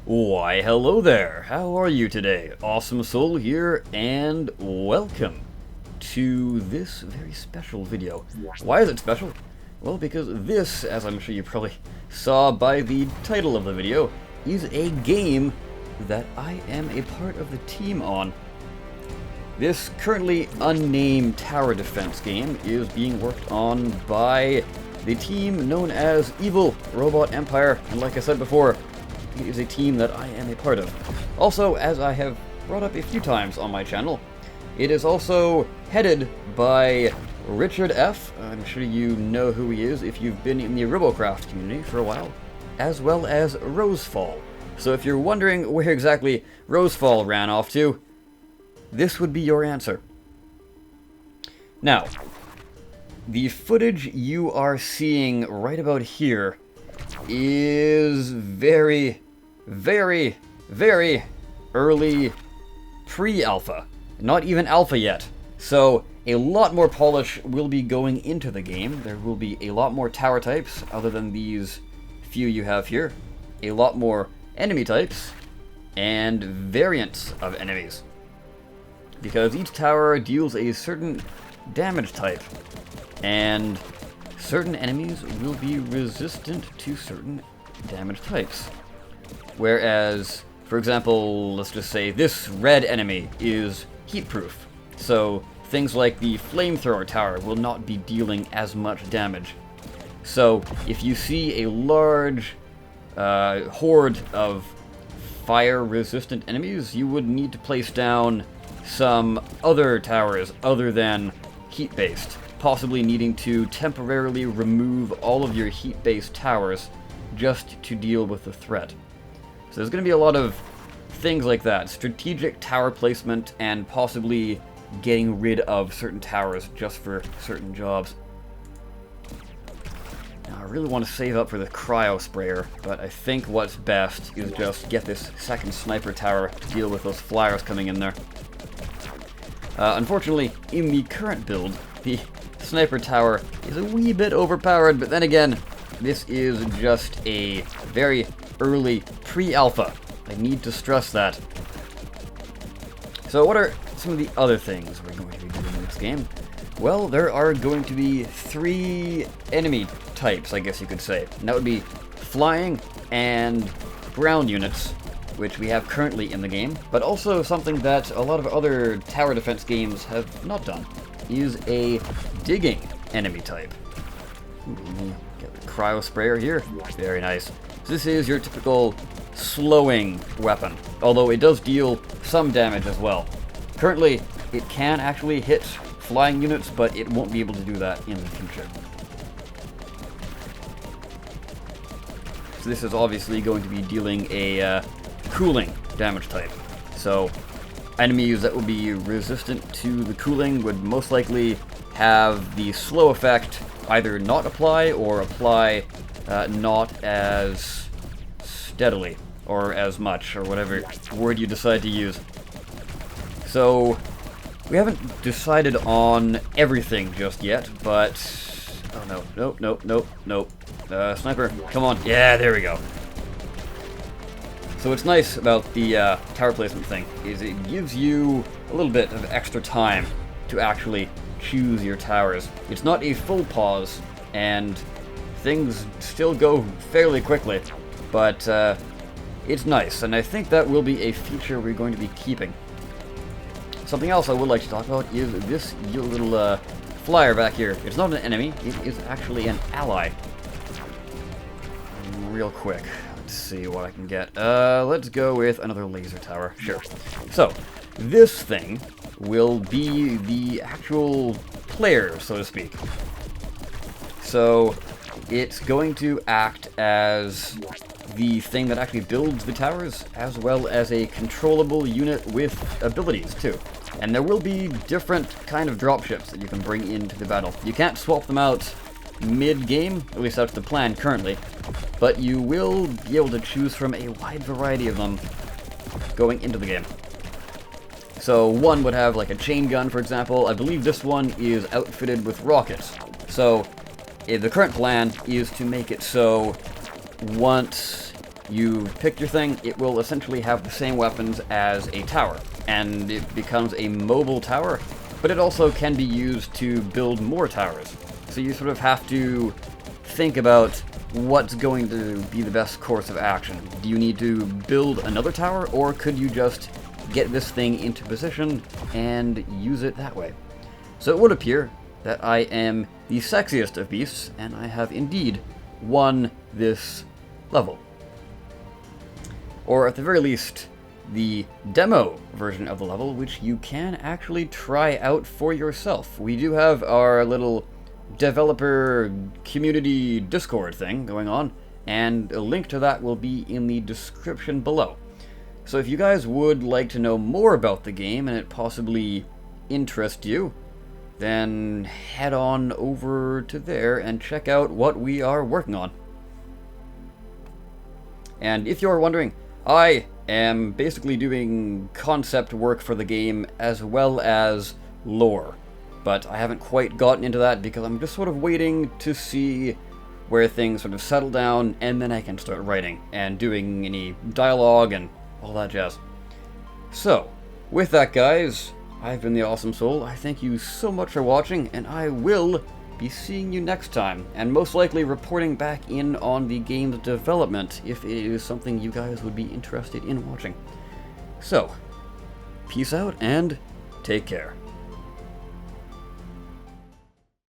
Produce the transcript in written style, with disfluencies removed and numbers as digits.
Why, hello there! How are you today? Awesome Soul here, and welcome to this very special video. Why is it special? Well, because this, as I'm sure you probably saw by the title of the video, is a game that I am a part of the team on. This currently unnamed tower defense game is being worked on by the team known as Evil Robot Empire, and like I said before, it is a team that I am a part of. Also, as I have brought up a few times on my channel, it is also headed by Richard F. I'm sure you know who he is if you've been in the Robocraft community for a while, as well as Rosefall. So if you're wondering where exactly Rosefall ran off to, this would be your answer. Now, the footage you are seeing right about here is very early pre-alpha. Not even alpha yet. So a lot more polish will be going into the game. There will be a lot more tower types other than these few you have here. A lot more enemy types and variants of enemies. Because each tower deals a certain damage type, and certain enemies will be resistant to certain damage types. Whereas, for example, let's just say this red enemy is heat-proof, so things like the flamethrower tower will not be dealing as much damage. So if you see a large horde of fire-resistant enemies, you would need to place down some other towers other than heat-based, possibly needing to temporarily remove all of your heat-based towers just to deal with the threat. So there's going to be a lot of things like that, strategic tower placement and possibly getting rid of certain towers just for certain jobs. Now I really want to save up for the cryo sprayer, but I think what's best is just get this second sniper tower to deal with those flyers coming in there. Unfortunately, in the current build, the sniper tower is a wee bit overpowered, but then again, this is just a very early pre-alpha. I need to stress that. So what are some of the other things we're going to be doing in this game? Well, there are going to be 3 enemy types, I guess you could say. And that would be flying and ground units, which we have currently in the game, but also something that a lot of other tower defense games have not done, is a digging enemy type. Ooh, get the cryo sprayer here. Very nice. So this is your typical slowing weapon, although it does deal some damage as well. Currently, it can actually hit flying units, but it won't be able to do that in the future. So this is obviously going to be dealing a cooling damage type. So enemies that will be resistant to the cooling would most likely have the slow effect either not apply or apply not as steadily or as much, or whatever word you decide to use. So we haven't decided on everything just yet, but oh no, nope. Sniper, come on. Yeah, there we go. So what's nice about the tower placement thing is it gives you a little bit of extra time to actually choose your towers. It's not a full pause, and things still go fairly quickly, but it's nice, and I think that will be a feature we're going to be keeping. Something else I would like to talk about is this little flyer back here. It's not an enemy, it is actually an ally. Real quick. Let's see what I can get. Let's go with another laser tower. Sure. So, this thing will be the actual player, so to speak. So, it's going to act as the thing that actually builds the towers, as well as a controllable unit with abilities, too. And there will be different kind of dropships that you can bring into the battle. You can't swap them out mid-game, at least that's the plan currently, but you will be able to choose from a wide variety of them going into the game. So one would have like a chain gun, for example. I believe this one is outfitted with rockets. So the current plan is to make it so once you pick your thing, it will essentially have the same weapons as a tower, and it becomes a mobile tower, but it also can be used to build more towers. So you sort of have to think about what's going to be the best course of action. Do you need to build another tower, or could you just get this thing into position and use it that way? So it would appear that I am the sexiest of beasts, and I have indeed won this level. Or at the very least, the demo version of the level, which you can actually try out for yourself. We do have our little developer community Discord thing going on, and a link to that will be in the description below. So if you guys would like to know more about the game and it possibly interests you, then head on over to there and check out what we are working on. And if you're wondering, I am basically doing concept work for the game as well as lore. But I haven't quite gotten into that because I'm just sort of waiting to see where things sort of settle down, and then I can start writing and doing any dialogue and all that jazz. So, with that, guys, I've been the Awesome Soul. I thank you so much for watching, and I will be seeing you next time, and most likely reporting back in on the game's development if it is something you guys would be interested in watching. So, peace out and take care.